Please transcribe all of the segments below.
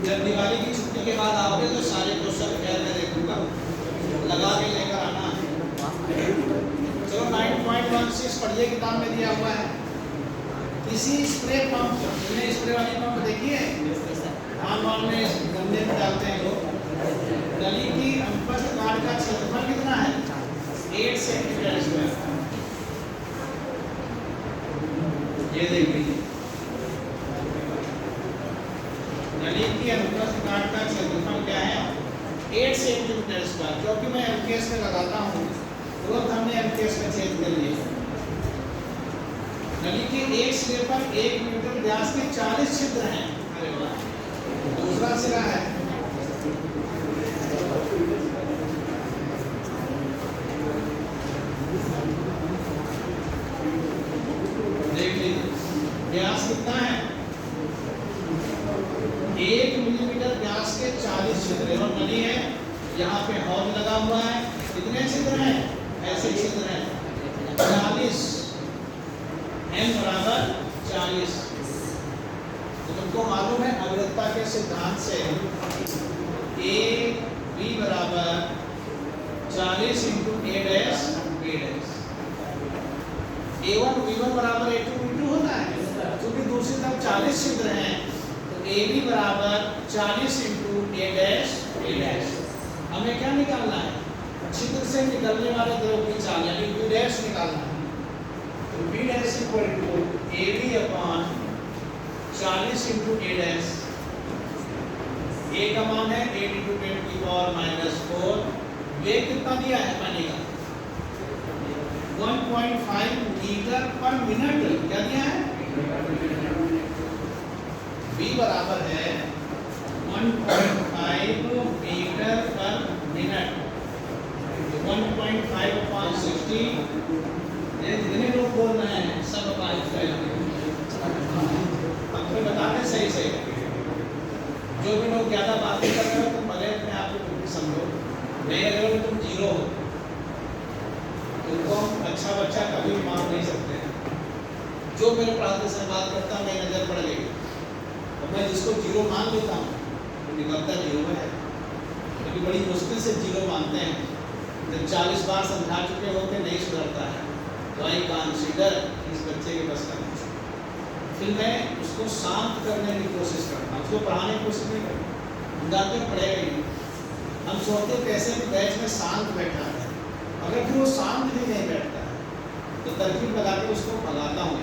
जब दिवाली की छुट्टी के बाद आओगे तो सारे क्वेश्चन खैर मैं देखूंगा, लगा के लेकर आना। चलो 9.16 पढ़िए, किताब में दिया हुआ है। किसी स्प्रे पंप, तुमने स्प्रे वाली पंप देखी है? धान वाल में गमले में डालते हैं लोग। नली की अनुप्रस्थ काट का क्षेत्रफल कितना है? 8 सेंटीमीटर स्क्वायर। ये देख लीजिए, नली की अनुप्रस्थ काट का क्षेत्रफल क्या है? 8 सेंटीमीटर स्क्वायर। क्योंकि मैं एमकेएस में लगाता हूँ, तुरंत हमने एमकेएस में छेद कर लिए। नली के एक सिरे पर 1 मीटर व्यास के 40 छिद्र हैं। अरे वाह। दूसरा सिरा है, देख लीजिए व्यास कितना है? 1 मिलीमीटर व्यास के 40 छिद्र। और नली है, यहाँ पे हॉल लगा हुआ है। कितने छिद्र हैं? ऐसे छिद्र हैं 40, n बराबर 40। तो तुमको मालूम है अविरतता के सिद्धांत से a b बराबर 40 into a dash b dash. a1 b1 बराबर a2 b2 होता है। क्योंकि दूसरी तरफ 40 छिद्र हैं तो a b बराबर 40 into a dash b dash. हमें क्या निकालना है? छिद्र से निकलने वाले द्रव की चाल यानी b डैश निकालना है। तो b dash equal to ab upon 40 into a dash. a का मान है 8 इंटू 10 की पावर -4। वेग कितना दिया है पानी का? 1.5 मीटर पर मिनट। क्या दिया है? b बराबर है 1.5 मीटर पर मिनट। 1.5 अपॉन 60। जितने लोग बोल रहे हैं सब बात करेंगे। आपको बता दें सही सही, जो भी लोग ज़्यादा बात नहीं कर रहे हो तुम भले अपने आप को समझो। मेरे लेवल में तुम जीरो हो, तुमको हम अच्छा बच्चा कभी मान नहीं सकते हैं। जो मेरे पढ़ाते से बात करता है मेरी नज़र पड़ गई और मैं जिसको जीरो मान लेता हूँ तो निकलता जीरो में है। क्योंकि बड़ी मुश्किल से जीरो मानते हैं। जब 40 बार समझा चुके होते नहीं सुधरता है तो आई कंसीडर इस बच्चे के बस का। फिर मैं उसको शांत करने की कोशिश करता हूँ, उसको पढ़ाने की कोशिश नहीं करता। हम जानते हैं पढ़ेगा ही, हम सोचते कैसे भी बैच में शांत बैठा है। अगर फिर वो शांत भी नहीं बैठता है तो तरकीब लगा के उसको भगाता हूँ।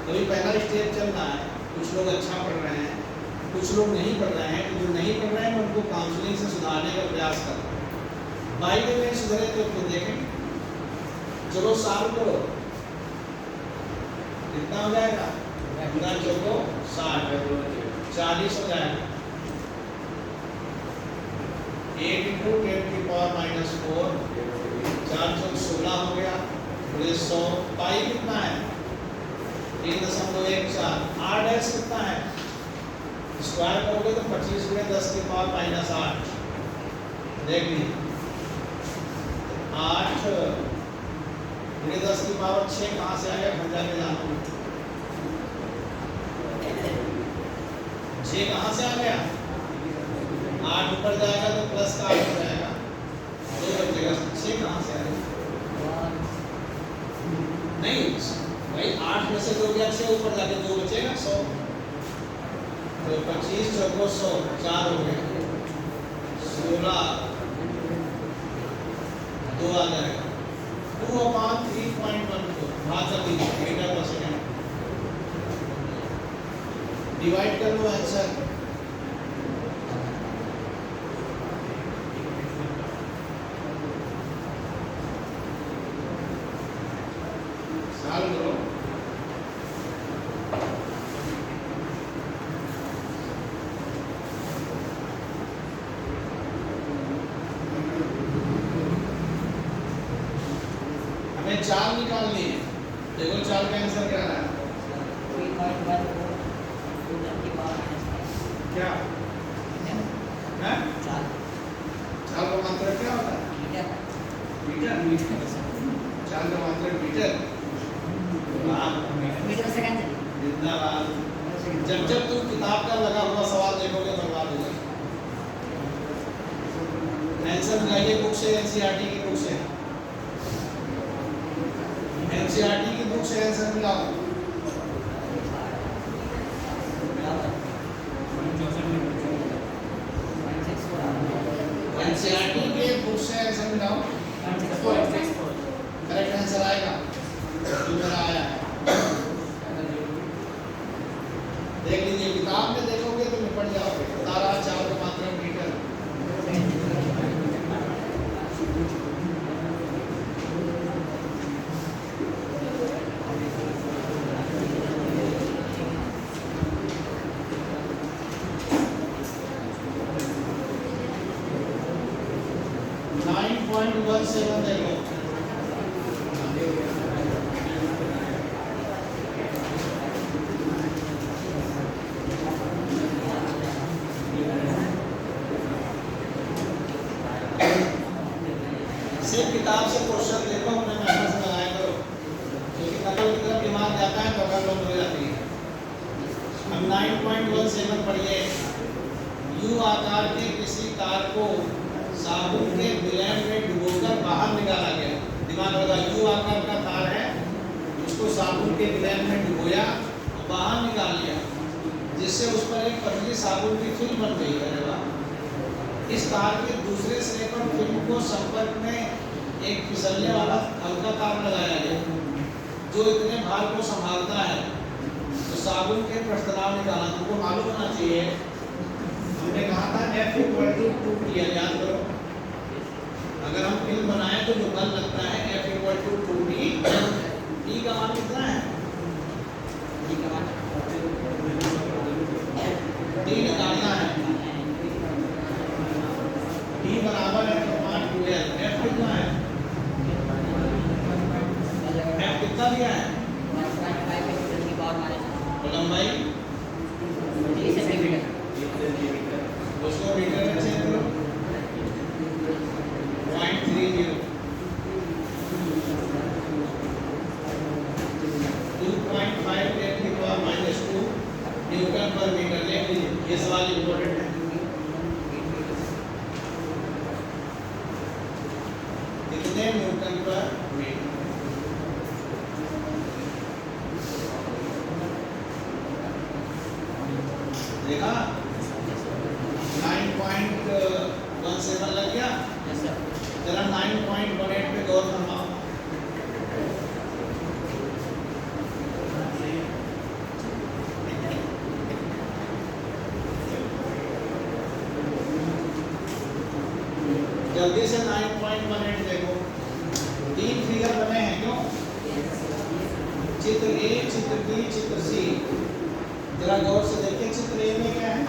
अभी पहला स्टेज चल रहा है, कुछ लोग अच्छा पढ़ रहे हैं, कुछ लोग नहीं पढ़ रहे हैं। तो जो नहीं पढ़ रहे हैं मैं उनको काउंसलिंग से सुधारने का प्रयास कर रहा हूँ। भाई अगर नहीं सुधरे तो फिर देखेंगे। चलो सॉल्व करो, कितना हो जाएगा? 60 40 हो जाएगा। 8 इंटू 10 की पावर -4 416 हो गया। 100 पाई कितना है? 3.14। r डैश कितना है? स्क्वायर करोगे तो 25 गुणे 10 की पावर -8। देख लीजिए 8 गुणे 10 की पावर 6 कहाँ से आएगा? घंटा में जाना। 6 कहाँ से आ गया? 8 ऊपर जाएगा तो प्लस का 8 हो जाएगा, 2 बचेगा। 6 कहाँ से आएगा? नहीं भाई 8 में से 2 गया, 6 ऊपर जाके 2 बचेगा 100। तो 25 चौको 100 4 हो गया। 16 2 आ जाएगा। 2/3.14 भाग मीटर पर सेकंड। डिवाइड कर लो आंसर। सॉल्व करो। हमें चाल निकालनी है। देखो चाल का आंसर क्या है? क्या है? चाल का मात्रक क्या होता है? मीटर। चाल का मात्रक मीटर। Metre second. जिंदाबाद। जब तुम किताब का लगा हुआ बताइए बुक से एनसीईआरटी की बुक से, एनसीईआरटी की बुक से आंसर मिलाओ। एनसीईआरटी के बुक से आंसर मिलाओ। करेक्ट आंसर आएगा जो मेरा आया है। देख लीजिए, किताब में देखोगे तो निपट जाओगे। तारा चावल मात्रा मीटर। देखो सिर्फ किताब से क्वेश्चन देखो, अपने मेहनत से लगाया करो, क्योंकि नकल की तरफ दिमाग जाता है तो अकल बंद हो जाती है। अब 9.17 पढ़िए। यू आकार के किसी तार को साबुन के विलयन में डुबोकर बाहर निकाला गया। दिमाग लगा, यू आकार का तार है, उसको साबुन के विलयन में डुबोया और बाहर निकाल लिया, जिससे उस पर एक पतली साबुन की फिल्म बन गई। अरे वाह। इस तार के दूसरे सिरे पर फिल्म को संपर्क में एक फिसलने वाला हल्का तार लगाया गया, जो इतने भार को संभालता है। तो साबुन के पृष्ठतनाव निकाला। तुमको मालूम होना चाहिए, हमने कहा था F=2 याद करो। अगर हम फिल्म बनाए तो जो बल लगता है F=2T। T का मान कितना है? T का मान T निकालना है। T बराबर है तो 5 F कितना है? F कितना दिया है? लंबाई उसको मीटर में चेंज करो। 0.30 2.5 10 की पावर -2 न्यूटन पर मीटर। ले लीजिए, ये सवाल इंपॉर्टेंट है। कितने न्यूटन पर मीटर? देखा 9.17 लग गया। जरा 9.18 पे गौर फरमाओ। जल्दी से 9.18 देखो। 3 फिगर बने हैं, क्यों? चित्र ए, चित्र बी, चित्र सी। जरा गौर से देखिए, चित्र ए में क्या है?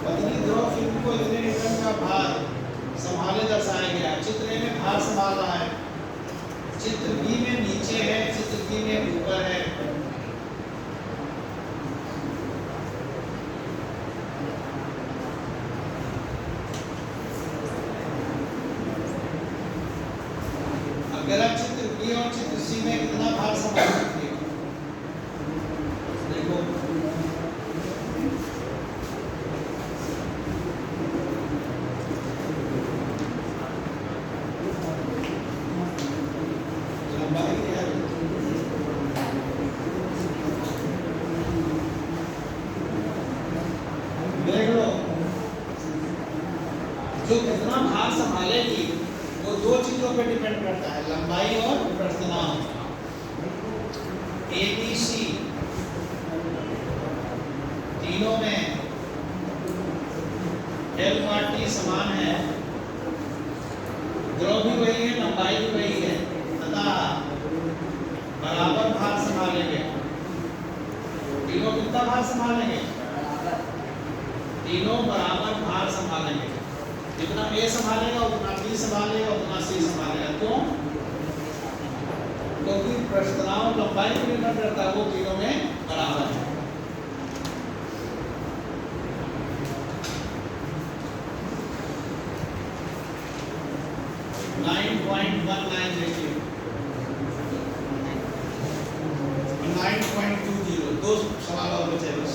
पतली द्रव फिल्म को इतने न्यूटन का भार संभाले दर्शाया गया है। चित्र ए में भार संभाल रहा है, चित्र बी में नीचे है, चित्र बी में ऊपर है। अगर आप चित्र बी और चित्र सी में कितना भार संभाल सकते हो? देखो जो कितना भार संभालेगी वो 2 चीजों पर डिपेंड करता है, लंबाई और पृष्ठतनाव। ABC तीनों में L और T समान है, द्रव भी वही है, लंबाई भी वही है, तथा बराबर भार संभालेंगे। तीनों कितना भार संभालेंगे? तीनों बराबर भार संभालेंगे। जितना A संभालेगा उतना B संभालेगा, उतना C संभालेगा। क्यों? क्योंकि पृष्ठतनाव लंबाई पर निर्भर करता है, वो तीनों में बराबर है। देखिए 9.20। 2 सवाल और बचे बस।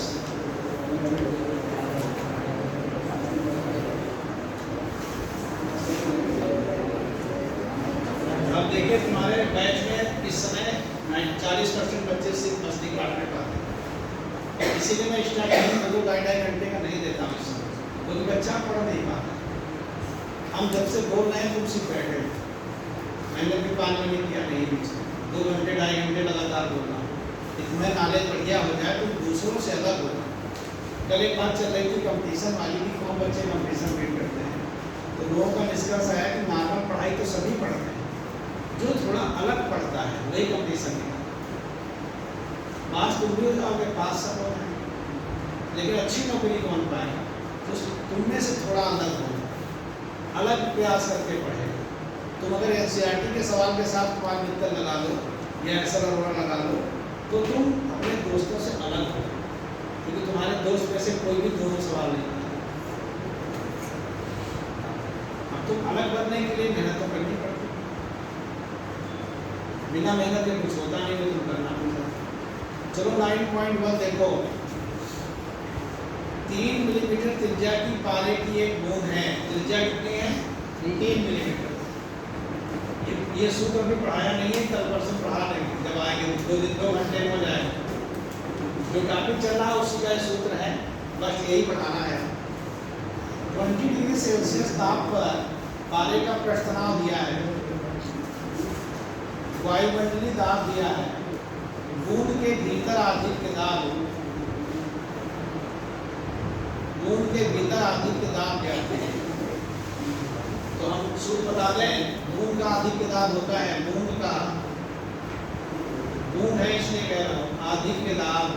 बैच में इस समय 40% बच्चे सिर्फ मस्ती काटने पाते हैं, इसीलिए मैं स्टार्टिंग में 2-2.5 घंटे का नहीं देता हूँ इस समय, क्योंकि बच्चा पढ़ नहीं पाता। हम जब से बोल रहे हैं तुम सिर्फ बैठे, मैंने भी 5 महीने किया नहीं, बीच में 2 घंटे 2.5 घंटे लगातार बोलना, इतना नॉलेज बढ़िया हो जाए तो दूसरों से अलग होगा। कल एक बात चल रही थी कंपटीशन वाली की, कौन बच्चे कंपटीशन बीट करते हैं, तो लोगों का निष्कर्ष आया कि नॉर्मल पढ़ाई तो सभी पढ़ते हैं, जो थोड़ा अलग पढ़ता है वही कंपटीशन निकालता है। पास तुम भी हो जाओगे, पास सब हो जाएंगे, लेकिन अच्छी नौकरी कौन पाएगा? तो तुमने से थोड़ा अलग हो, अलग प्रयास करके पढ़ेगा। तुम अगर एनसीईआरटी के सवाल के साथ कुमार मित्तल लगा लो या एस एल अरोड़ा लगा लो, तो तुम अपने दोस्तों से अलग हो, क्योंकि तुम्हारे दोस्त में से कोई भी दोनों सवाल नहीं करता। अब तुम अलग बनने के लिए मेहनत तो करनी पड़ती, बिना मेहनत के कुछ होता नहीं, तो तुम करना पड़ता। चलो 9.1 देखो, 3 मिलीमीटर त्रिज्या की पारे की एक बूंद है, त्रिज्या कितनी है? 3 मिलीमीटर। ये सूत्र भी पढ़ाया नहीं है, कल परसों पढ़ा लेंगे जब आएंगे, 2 घंटे में हो जाएगा। जो टॉपिक चल रहा है उसी का सूत्र है, बस यही पढ़ाना है। 20 डिग्री सेल्सियस ताप पर पारे का पृष्ठ तनाव दिया है, वायुमंडलीय दाब दिया है, बूंद के भीतर आधिक्य दाब, बूंद के भीतर आधिक्य दाब क्या है? तो हम सूत्र बता दें, बूंद का आधिक्य दाब होता है, बूंद का, बूंद है इसलिए कह रहा हूँ, आधिक्य दाब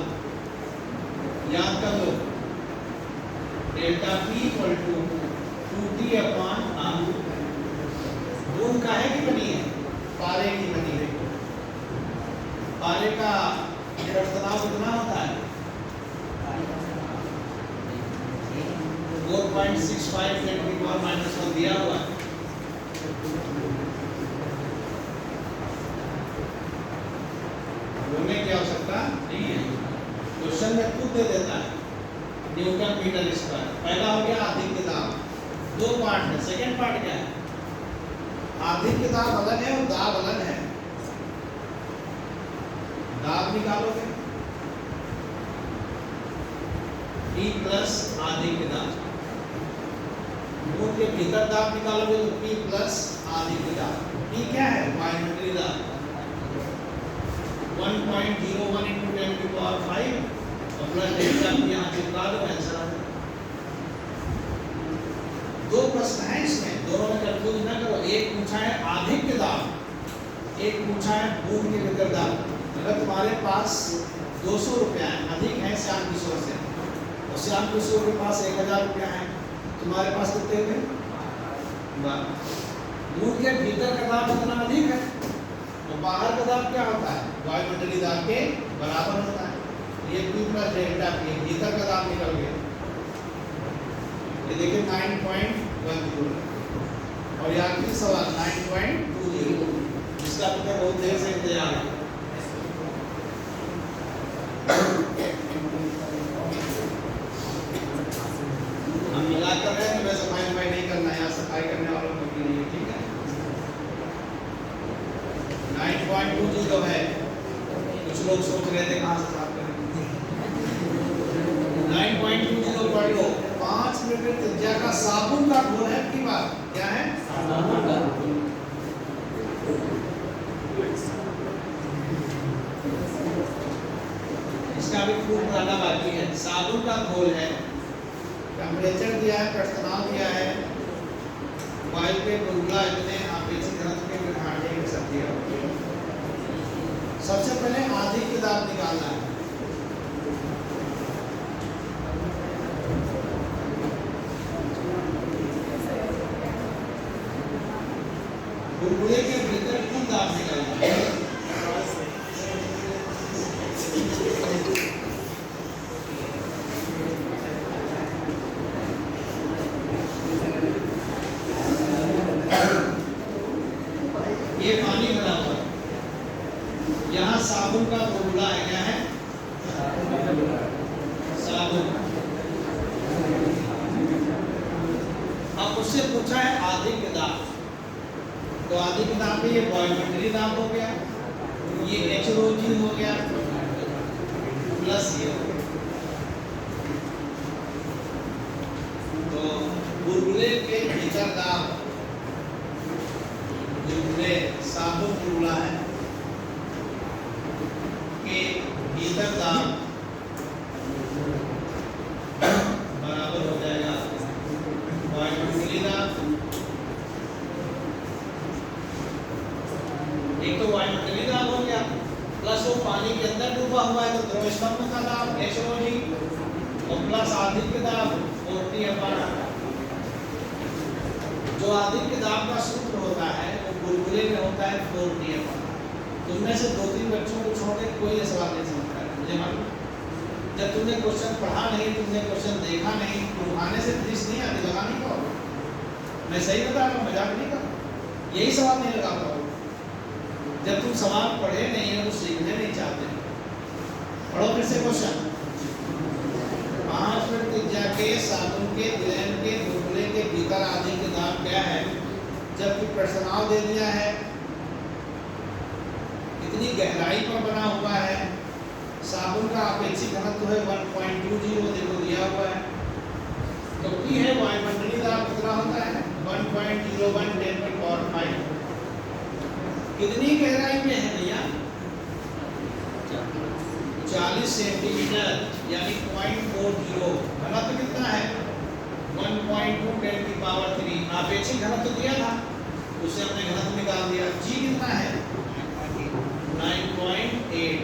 याद कर लो, delta P equal to 2T upon R. बूंद काहे की बनी है? पारे की बनी है। पारे का पृष्ठ तनाव कितना होता है? 4.65 × 10⁻⁻1 दिया हुआ है। बोलने की आवश्यकता नहीं है, क्वेश्चन में खुद दे देता है, न्यूटन मीटर स्क्वायर। पहला हो गया आधिक्य दाब, 2 पार्ट है। सेकंड पार्ट क्या है? आधिक्य दाब अलग है और दाब अलग है। दाब निकालोगे P प्लस आधिक्य दाब, बूंद के भीतर दाब निकालोगे तो P प्लस आधिक्य दाब। P क्या है? वायुमंडलीय दाब, 1.01 × 10⁵ और प्लस डेल्टा P यहाँ चिपका दो, आंसर आ जाएगा। 2 प्रश्न है इसमें, दोनों में कंफ्यूज ना करो। एक पूछा है आधिक्य दाब, एक पूछा है बूंद के भीतर दाब। अगर तुम्हारे पास 200 रुपया है, अधिक है श्याम किशोर से, और श्याम किशोर के पास 1000 रुपया है, तुम्हारे पास कितने हुए? बूंद के भीतर का दाब इतना अधिक है, और बाहर का दाब क्या होता है? वायुमंडलीय दाब के बराबर होता है। ये P प्लस डेल्टा P, भीतर का दाब निकल गया। ये देखिए 9.10, और यहाँ की सवाल 9.20, जिसका पता बहुत देर से इंतजार है। हम मिला कर रहे हैं, तो मैं सफाई नहीं करना, यहाँ सफाई करने वालों को भी नहीं, ठीक है। 9.20 है, कुछ लोग सोच रहे थे कहाँ से साफ करेंगे। 9.20 पढ़ लो। 5 मीटर त्रिज्या का साबुन का घोल है, की बात क्या है? साबुन का घोल। इसका भी खूब पढ़ना बाकी है। साबुन का घोल है, टेम्परेचर दिया है, पृष्ठ तनाव दिया है, वायु के बुलबुला इतने आपेक्षिक घनत्व के विभाजन के साथ दिया हुआ है। सबसे पहले आधिक्य दाब निकालना है। बुलबुले के भीतर कुल दाब निकालना है। ये पानी भरा हुआ है, यहाँ साबुन का बुलबुला है, क्या है? साबुन। अब उससे पूछा है आधिक्य दाब। तो आधी के दाब में ये वायुमंडलीय दाब हो गया, ये एच रो जी हो गया, प्लस ये हो गया। तो बुलबुले के भीतर दाब, बुलबुले साबुन बुलबुला है के भीतर दाब बराबर हो जाएगा वायुमंडलीय दाब। एक तो वायुमंडलीय दाब हो गया, प्लस वो पानी के अंदर डूबा हुआ है तो द्रव स्तंभ का दाब HOG, और प्लस आदित्य दाब 40/। जो आदित्य दाब का सूत्र होता है वो बुलबुले में होता है 40/। तुमने से 2-3 बच्चों को छोड़ के कोई ये सवाल नहीं समझ पाया, मुझे मालूम। जब तुमने क्वेश्चन पढ़ा नहीं, तुमने क्वेश्चन देखा नहीं, उठाने से ट्रिक्स नहीं आती, लगा नहीं पाओगे। मैं सही बता रहा हूँ, मजाक नहीं कर रहा, यही सवाल नहीं लगा पाओगे जब तुम सवाल पढ़े नहीं हो, तो सीखने नहीं चाहते। पढ़ो फिर से क्वेश्चन। 5 मिनट त्रिज्या के साबुन के विलयन के बुलबुले के भीतर आदि के दाब क्या है, जबकि प्रश्नाव दे दिया है इतनी गहराई पर बना हुआ है, साबुन का अपेक्षित घनत्व है 1.20, देखो दिया हुआ है, तो की है वायुमंडलीय दाब कितना होता है 1.01 10⁵। कितनी गहराई में है भैया 40 सेंटीमीटर, यानी 0.40। घनत्व कितना है 1.2 10⁻3। अपेक्षित घनत्व दिया था, उससे हमने घनत्व निकाल दिया। जी कितना है 9.8।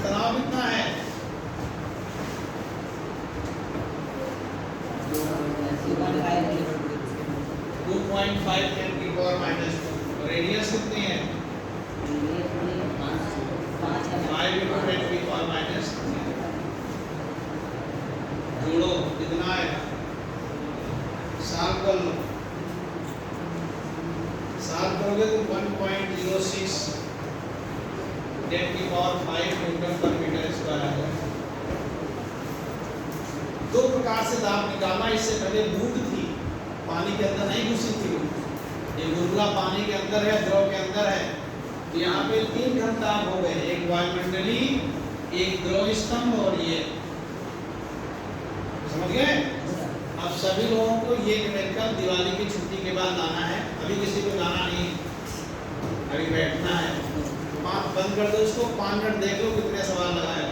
तनाव कितना है 2.5 10⁻²। रेडियस कितनी है 5 × 10⁻²। जोड़ो कितना है, साफ कर लो, साफ करोगे तो 1.06 10⁵ Nm/m² आ जाएगा। दो प्रकार से दाब निकालना, इससे पहले बूंद थी, पानी के अंदर नहीं घुसी थी, ये बुलबुला पानी के अंदर है, द्रव के अंदर है, तो यहाँ पे 3 घन दाब हो गए, एक वायुमंडलीय, एक द्रव स्तंभ और ये। समझ गए? अब सभी लोगों को ये न्यूमेरिकल दिवाली की छुट्टी के बाद लाना है, अभी किसी को लाना नहीं, अभी बैठना है। 5 बंद कर दो इसको, 5 मिनट देख लो कितने सवाल लगाए।